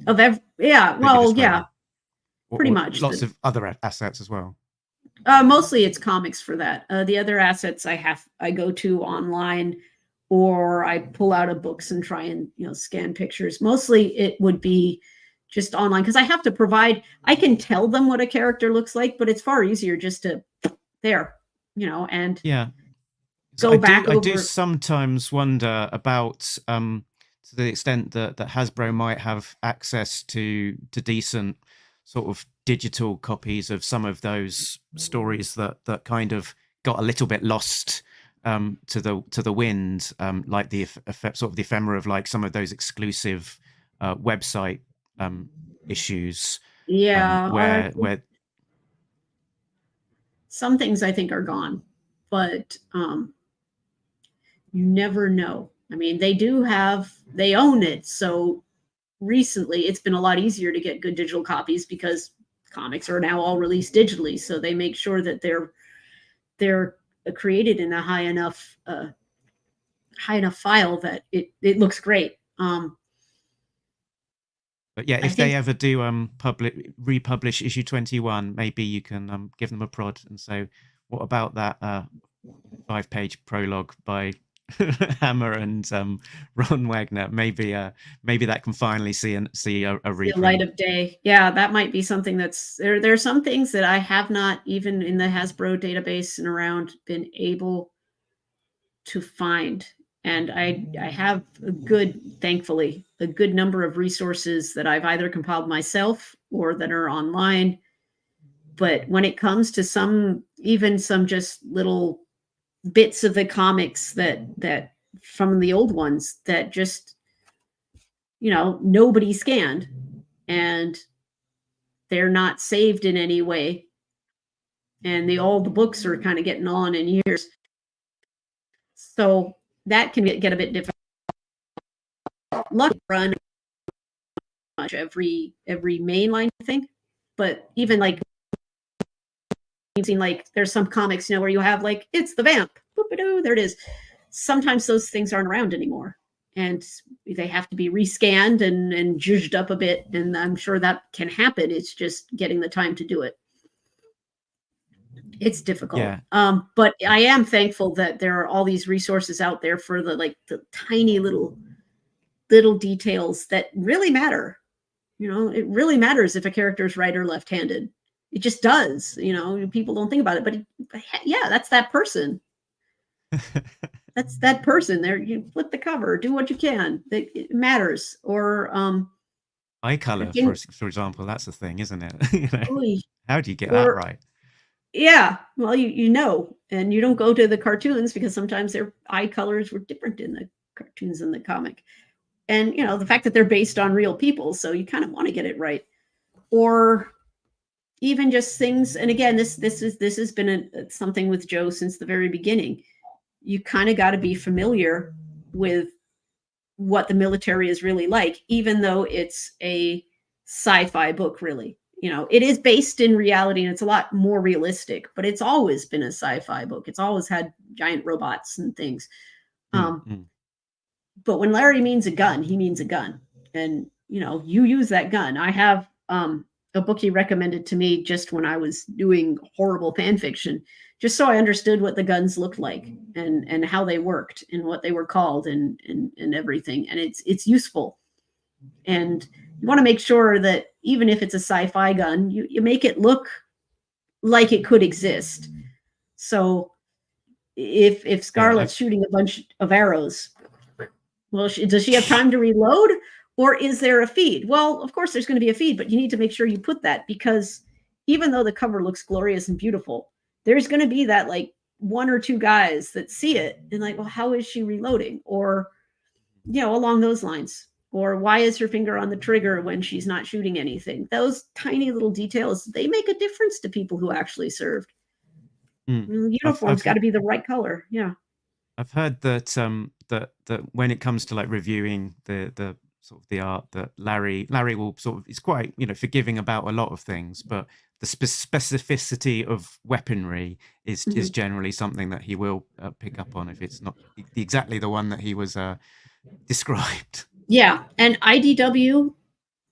Well, yeah, pretty much. Lots of other assets as well. Mostly it's comics for that. The other assets I go to online, or I pull out of books and try and scan pictures. Mostly it would be just online, because I have to provide. I can tell them what a character looks like, but it's far easier just to and Yeah. go back I do over. sometimes wonder about to the extent that Hasbro might have access to decent sort of digital copies of some of those stories that kind of got a little bit lost to the wind, like the sort of the ephemera of like some of those exclusive website issues. Yeah, where some things I think are gone, but you never know. I mean, they own it. So recently it's been a lot easier to get good digital copies because comics are now all released digitally. So they make sure that they're created in a high enough file that it looks great. But yeah, if they ever do republish issue 21, maybe you can give them a prod and say, what about that 5-page prologue by Hammer and Ron Wagner? Maybe that can finally see a reprint. The light of day. Yeah, that might be something that's there. There are some things that I have not, even in the Hasbro database and around, been able to find. And I have thankfully, a good number of resources that I've either compiled myself or that are online. But when it comes to even some just little bits of the comics that from the old ones that just, nobody scanned and they're not saved in any way. And all the books are kind of getting on in years. So that can get a bit difficult. Lucky run much every mainline thing, but even like you've seen, like there's some comics where you have like it's the vamp, boop-a-doo, there it is. Sometimes those things aren't around anymore, and they have to be rescanned and zhuzhed up a bit. And I'm sure that can happen. It's just getting the time to do it. It's difficult. Yeah. But I am thankful that there are all these resources out there for the tiny little details that really matter. It really matters if a character is right or left-handed. It just does. People don't think about it, but yeah, that's that person. That's that person there. You flip the cover, do what you can. It matters. Or eye color, for example, that's the thing, isn't it? How do you get that right? Yeah, well, and you don't go to the cartoons because sometimes their eye colors were different in the cartoons and the comic. And the fact that they're based on real people, so you kind of want to get it right. Or even just things, and again, this has been something with Joe since the very beginning. You kind of got to be familiar with what the military is really like, even though it's a sci-fi book, really. It is based in reality and it's a lot more realistic, but it's always been a sci-fi book. It's always had giant robots and things. But when Larry means a gun, he means a gun. And, you use that gun. I have a book he recommended to me just when I was doing horrible fan fiction, just so I understood what the guns looked like and how they worked and what they were called and everything. And it's useful. And you want to make sure that even if it's a sci-fi gun, you make it look like it could exist. So if Scarlett's shooting a bunch of arrows, well, does she have time to reload, or is there a feed? Well, of course there's going to be a feed, but you need to make sure you put that, because even though the cover looks glorious and beautiful, there's going to be that like one or two guys that see it and like, well, how is she reloading? Or, along those lines. Or why is her finger on the trigger when she's not shooting anything? Those tiny little details, they make a difference to people who actually served. Uniform's got to be the right color. Yeah. I've heard that that when it comes to like reviewing the sort of the art that Larry will sort of is quite forgiving about a lot of things, but the specificity of weaponry is generally something that he will pick up on if it's not exactly the one that he was described. Yeah, and IDW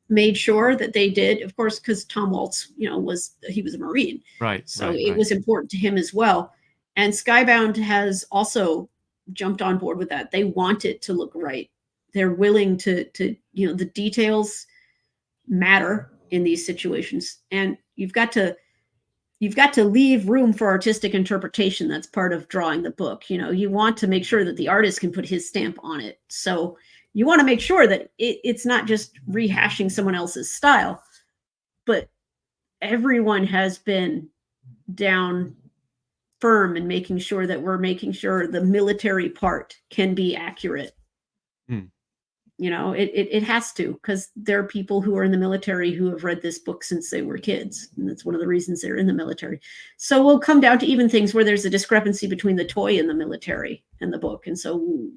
made sure that they did, of course, because Tom Waltz, he was a Marine, right? So it was important to him as well. And Skybound has also jumped on board with that. They want it to look right. They're willing to the details matter in these situations, and you've got to leave room for artistic interpretation. That's part of drawing the book. You want to make sure that the artist can put his stamp on it. So you want to make sure that it's not just rehashing someone else's style, but everyone has been down firm in making sure that we're making sure the military part can be accurate. It has to, because there are people who are in the military who have read this book since they were kids, and that's one of the reasons they're in the military. So we'll come down to even things where there's a discrepancy between the toy and the military and the book. And so,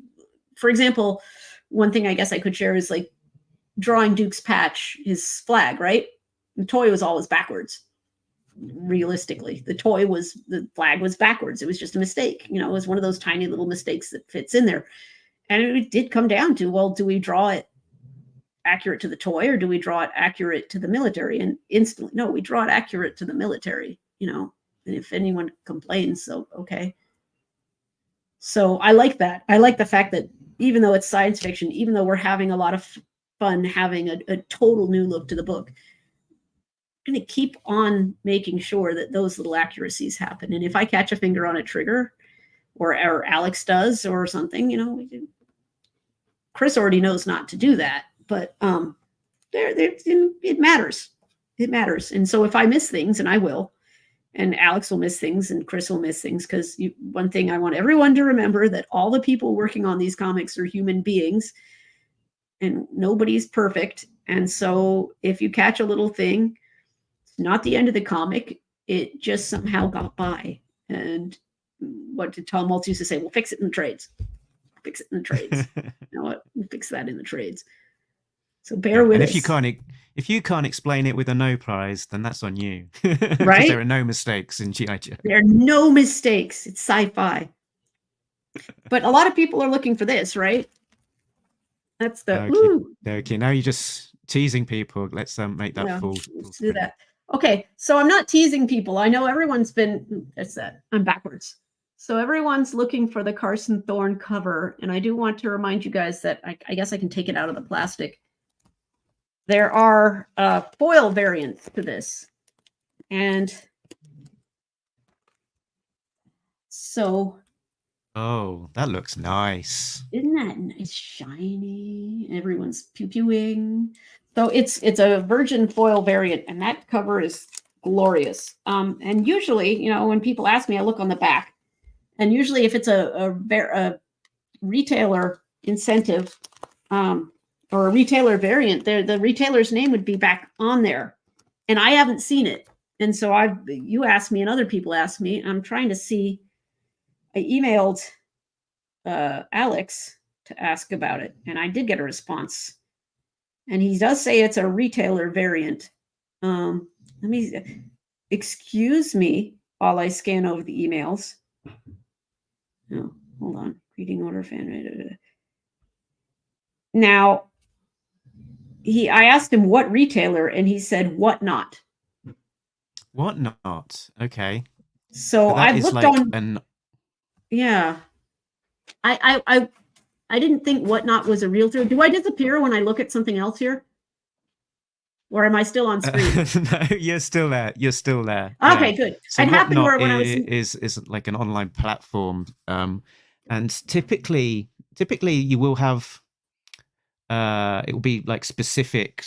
for example, one thing I guess I could share is like drawing Duke's patch, his flag, right? The toy was always backwards. Realistically, the flag was backwards. It was just a mistake. It was one of those tiny little mistakes that fits in there. And it did come down to, well, do we draw it accurate to the toy or do we draw it accurate to the military? And instantly, no, we draw it accurate to the military, and if anyone complains, so okay. So I like that. I like the fact that even though it's science fiction, even though we're having a lot of fun having a total new look to the book, I'm going to keep on making sure that those little accuracies happen. And if I catch a finger on a trigger, or Alex does, or something, Chris already knows not to do that, but it matters. It matters. And so if I miss things, and I will, and Alex will miss things, and Chris will miss things, because one thing I want everyone to remember, that all the people working on these comics are human beings, and nobody's perfect. And so if you catch a little thing, it's not the end of the comic. It just somehow got by. And what did Tom Waltz used to say? We'll fix it in the trades. Fix it in the trades. You know what? We'll fix that in the trades. So bear with us. If you can't explain it with a no prize, then that's on you. Right? There are no mistakes in G.I. Joe. There are no mistakes. It's sci-fi. But a lot of people are looking for this, right? That's the Okay, now you're just teasing people. Let's make that full. Let's do that. Okay, so I'm not teasing people. I know everyone's been. That's that. I'm backwards. So everyone's looking for the Carson Thorne cover, and I do want to remind you guys that I guess I can take it out of the plastic. There are foil variants to this, and so. Oh, that looks nice. Isn't that nice? Shiny. Everyone's pew-pewing. So it's a virgin foil variant, and that cover is glorious. And usually, when people ask me, I look on the back. And usually if it's a retailer incentive or a retailer variant, the retailer's name would be back on there. And I haven't seen it. And so you asked me and other people asked me, I'm trying to see. I emailed Alex to ask about it, and I did get a response. And he does say it's a retailer variant. Excuse me while I scan over the emails. No, hold on. Reading order fan. Now, I asked him what retailer, and he said Whatnot. Whatnot. Okay. So I've looked on. Yeah. I didn't think Whatnot was a realtor. Do I disappear when I look at something else here? Or am I still on screen? No, you're still there. You're still there. Okay, yeah. good. So it happened where when I was is like an online platform, and typically you will have it will be like specific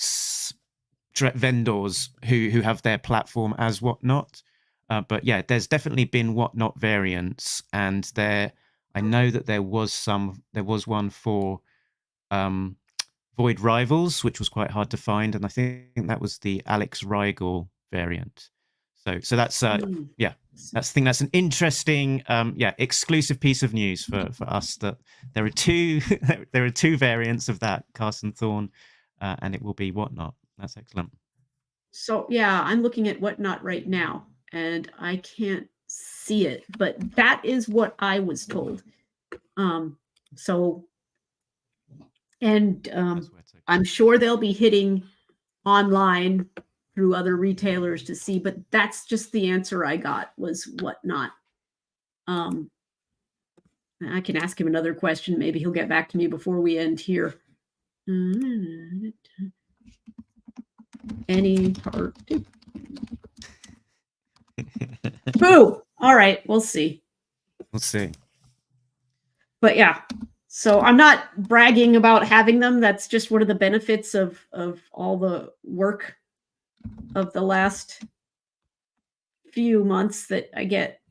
vendors who have their platform as Whatnot. But yeah, there's definitely been Whatnot variants, and I know that there was one for Void Rivals, which was quite hard to find, and I think that was the Alex Rigel variant. So that's yeah, I think that's an interesting exclusive piece of news for us, that there are two there are two variants of that, Carson Thorne, and it will be Whatnot. That's excellent. So yeah, I'm looking at Whatnot right now, and I can't see it, but that is what I was told. So, and That's where to- I'm sure they'll be hitting online through other retailers to see, but that's just the answer I got, was Whatnot. I can ask him another question. Maybe he'll get back to me before we end here. Any part two. Boo! All right, we'll see. We'll see. But yeah, so I'm not bragging about having them. That's just one of the benefits of all the work of the last few months, that I get,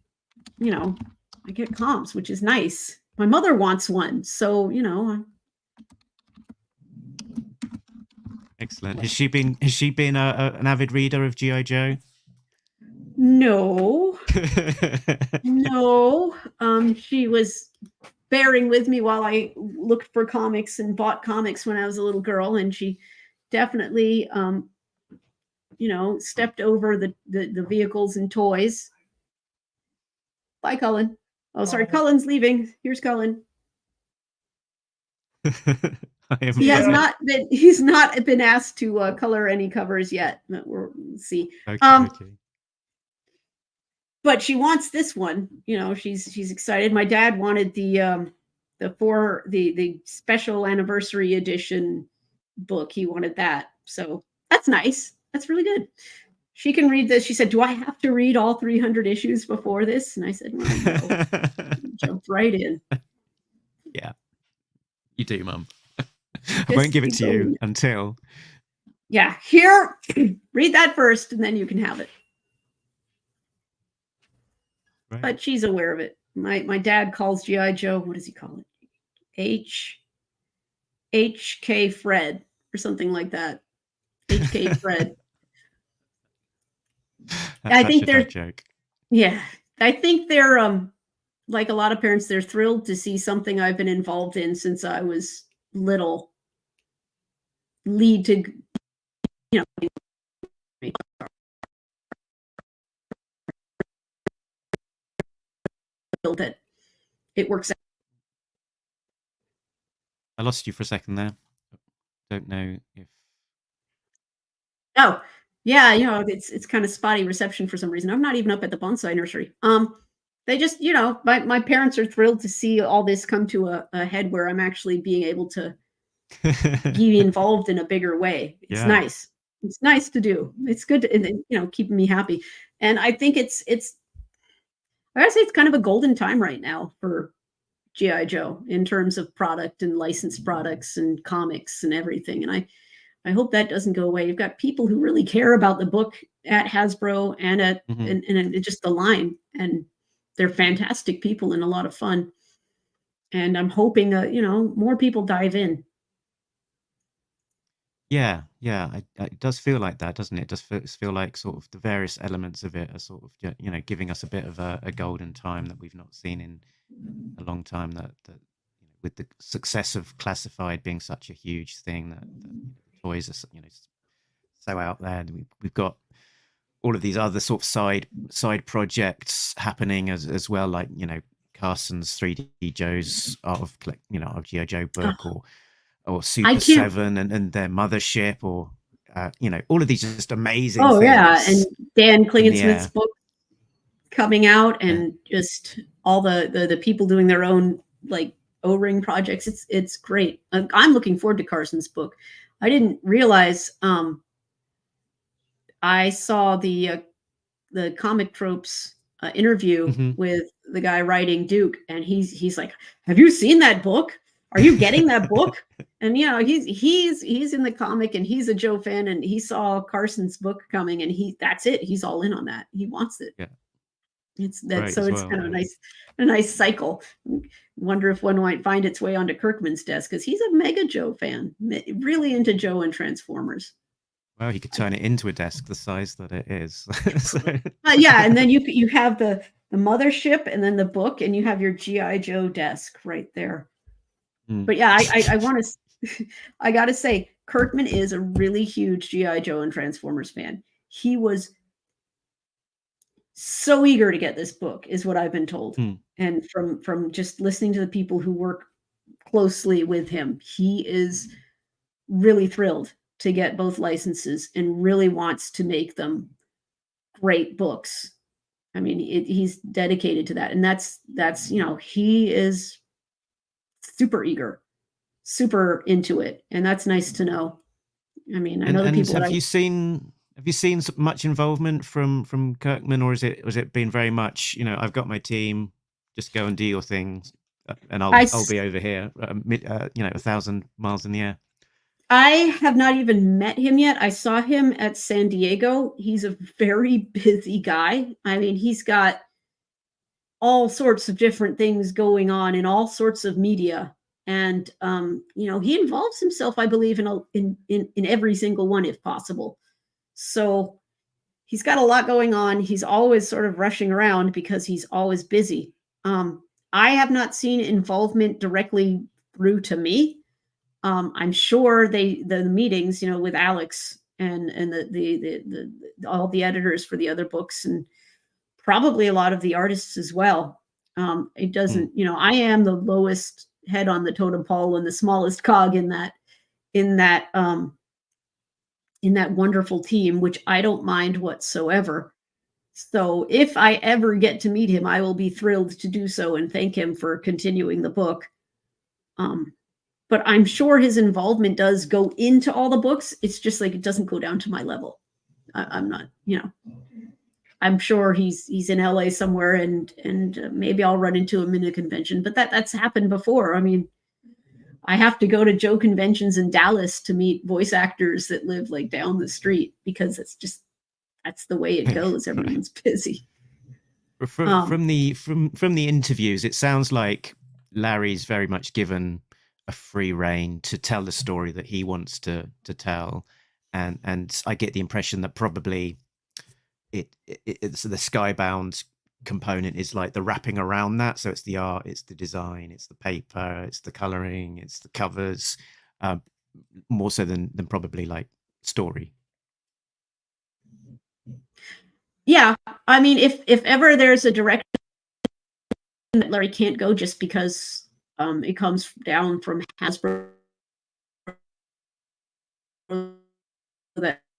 I get comps, which is nice. My mother wants one, so Excellent. Has she been an avid reader of G.I. Joe? no. No. She was bearing with me while I looked for comics and bought comics when I was a little girl, and she definitely stepped over the vehicles and toys. Bye, Cullen. Oh, sorry, Cullen's leaving. Here's Cullen. He's not been asked to color any covers yet. But we'll see. Okay. But she wants this one. She's excited. My dad wanted the special anniversary edition book. He wanted that. So that's nice. That's really good. She can read this. She said, "Do I have to read all 300 issues before this?" And I said, "Well, no." Jumped right in. Yeah, you do, Mum. I won't give it to you until. Yeah, here, read that first, and then you can have it. Right. But she's aware of it. My dad calls G.I. Joe, what does he call it? HK Fred or something like that. HK Fred. I think they're joke. Yeah. I think they're like a lot of parents, they're thrilled to see something I've been involved in since I was little lead to that it works out. I lost you for a second there. Don't know if. Oh, yeah, it's kind of spotty reception for some reason. I'm not even up at the bonsai nursery. They just, my parents are thrilled to see all this come to a head where I'm actually being able to be involved in a bigger way. It's nice. It's nice to do. It's good to, keeping me happy. And I think I gotta say it's kind of a golden time right now for G.I. Joe in terms of product and licensed products and comics and everything. And I hope that doesn't go away. You've got people who really care about the book at Hasbro and at and just the line, and they're fantastic people and a lot of fun. And I'm hoping more people dive in. Yeah, it does feel like that, doesn't it? It does feel like sort of the various elements of it are sort of giving us a bit of a golden time that we've not seen in a long time. That with the success of Classified being such a huge thing, that toys are so out there. We've got all of these other sort of side projects happening as well, like Carson's 3D Joe's Art of G.I. Joe book, or Super 7 and their Mothership, or all of these just amazing things. Yeah, and Dan Klingensmith's book coming out, and just all the people doing their own like O-ring projects. It's great. I'm looking forward to Carson's book. I didn't realize I saw the Comic Tropes interview with the guy writing Duke, and he's like, "Have you seen that book? Are you getting that book?" And he's in the comic, and he's a Joe fan, and he saw Carson's book coming, and that's it. He's all in on that. He wants it. Yeah, it's kind of a nice cycle. Wonder if one might find its way onto Kirkman's desk, because he's a mega Joe fan, really into Joe and Transformers. Well, he could turn it into a desk the size that it is. So, Yeah, and then you have the mothership and then the book, and you have your GI Joe desk right there. But yeah, I want to, I got to say, Kirkman is a really huge GI Joe and Transformers fan. He was so eager to get this book, is what I've been told, and from just listening to the people who work closely with him, he is really thrilled to get both licenses and really wants to make them great books. I mean, he's dedicated to that, and that's he is super eager, super into it, and that's nice to know. I mean, I know the people. Have you seen much involvement from Kirkman, or is it been very much, I've got my team, just go and do your things, and I'll be over here, 1,000 miles in the air. I have not even met him yet. I saw him at San Diego. He's a very busy guy. I mean, he's got all sorts of different things going on in all sorts of media. And he involves himself, I believe, in every single one if possible. So he's got a lot going on. He's always sort of rushing around because he's always busy. I have not seen involvement directly through to me. I'm sure the meetings, with Alex and the all the editors for the other books, and probably a lot of the artists as well. It doesn't, I am the lowest head on the totem pole and the smallest cog in that wonderful team, which I don't mind whatsoever. So if I ever get to meet him, I will be thrilled to do so and thank him for continuing the book. But I'm sure his involvement does go into all the books. It's just like it doesn't go down to my level. I'm not, I'm sure he's in LA somewhere, and maybe I'll run into him in a convention. But that's happened before. I mean, I have to go to Joe conventions in Dallas to meet voice actors that live like down the street, because that's the way it goes. Everyone's busy. From the interviews, it sounds like Larry's very much given a free rein to tell the story that he wants to tell, and I get the impression that probably it's the Skybound component is like the wrapping around that. So it's the art, it's the design, it's the paper, it's the coloring, it's the covers, more so than probably like story. Yeah, I mean, if ever there's a direction that Larry can't go just because it comes down from Hasbro,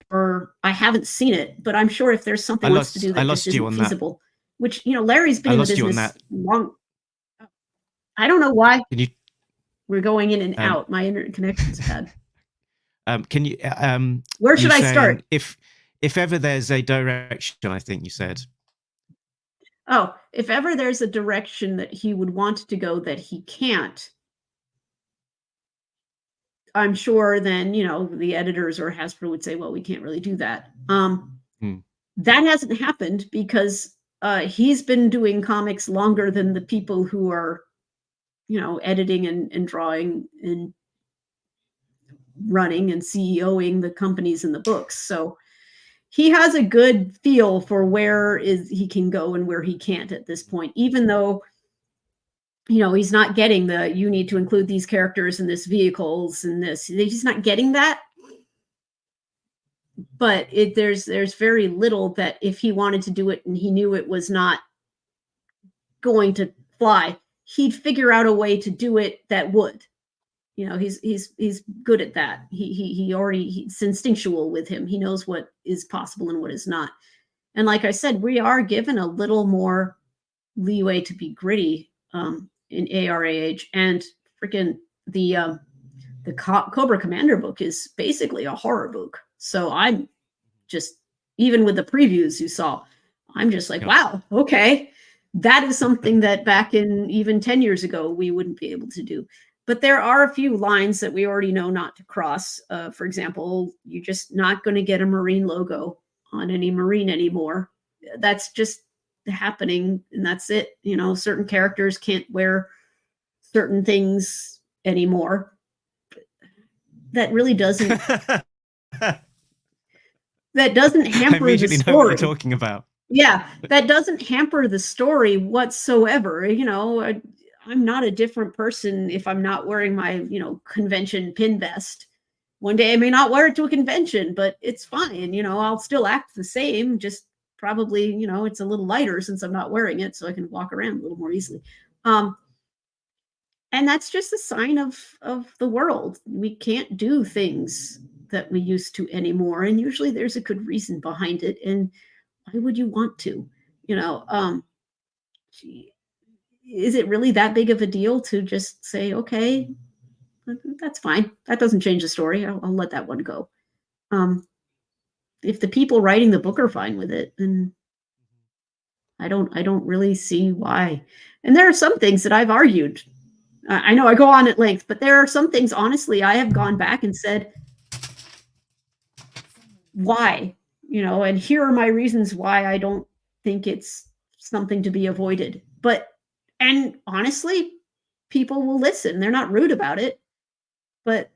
or I haven't seen it, but I'm sure if there's something else to do that just isn't feasible, which Larry's been in the business long. I don't know why we're going in and out. My internet connection's bad. Can you? Where should I start? If ever there's a direction, I think you said. Oh, if ever there's a direction that he would want to go that he can't, I'm sure then, the editors or Hasbro would say, well, we can't really do that. That hasn't happened because he's been doing comics longer than the people who are, editing and drawing and running and CEOing the companies and the books. So he has a good feel for where he can go and where he can't at this point, even though, he's not getting you need to include these characters in this vehicles and this. He's not getting that. But there's very little that if he wanted to do it and he knew it was not going to fly, he'd figure out a way to do it that would. He's good at that. He's instinctual with him. He knows what is possible and what is not. And like I said, we are given a little more leeway to be gritty in ARAH, and freaking the Cobra Commander book is basically a horror book. So I'm just, even with the previews you saw, I'm just like, wow, okay, that is something that back in even 10 years ago we wouldn't be able to do. But there are a few lines that we already know not to cross. For example, you're just not going to get a Marine logo on any Marine anymore. That's just happening, and that's it. Certain characters can't wear certain things anymore. That really doesn't. that doesn't I hamper the immediately know what story. you're talking about. Yeah, that doesn't hamper the story whatsoever. I'm not a different person if I'm not wearing my, convention pin vest. One day I may not wear it to a convention, but it's fine. I'll still act the same, just probably, it's a little lighter since I'm not wearing it, so I can walk around a little more easily. And that's just a sign of the world. We can't do things that we used to anymore. And usually there's a good reason behind it. And why would you want to? Gee, is it really that big of a deal to just say, okay, that's fine. That doesn't change the story. I'll let that one go. If the people writing the book are fine with it, then I don't really see why. And there are some things that I've argued. I know I go on at length, but there are some things, honestly, I have gone back and said, why? And here are my reasons why I don't think it's something to be avoided. And honestly, people will listen. They're not rude about it, and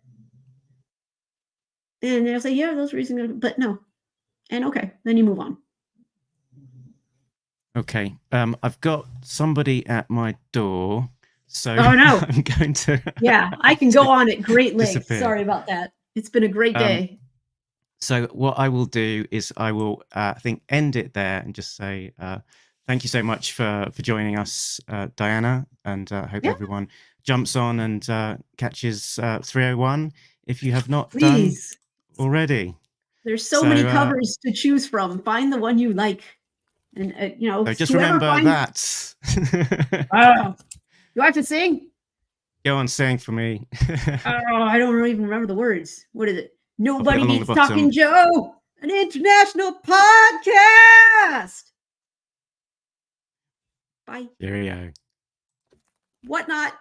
they'll say, yeah, those reasons, but no. And okay, then you move on. Okay. I've got somebody at my door. So Oh, no. I'm going to. Yeah, I can go on at great length. Disappear. Sorry about that. It's been a great day. So what I will do is I will, I think, end it there and just say thank you so much for joining us, Diana, and hope everyone jumps on and catches 301 if you have not done already. There's so many covers to choose from. Find the one you like, and so just remember that. Do I have to sing? Go on, sing for me. I don't even remember the words. What is it? Nobody along Beats the bottom. Talking Joe, an international podcast. Bye. Cheerio. Whatnot.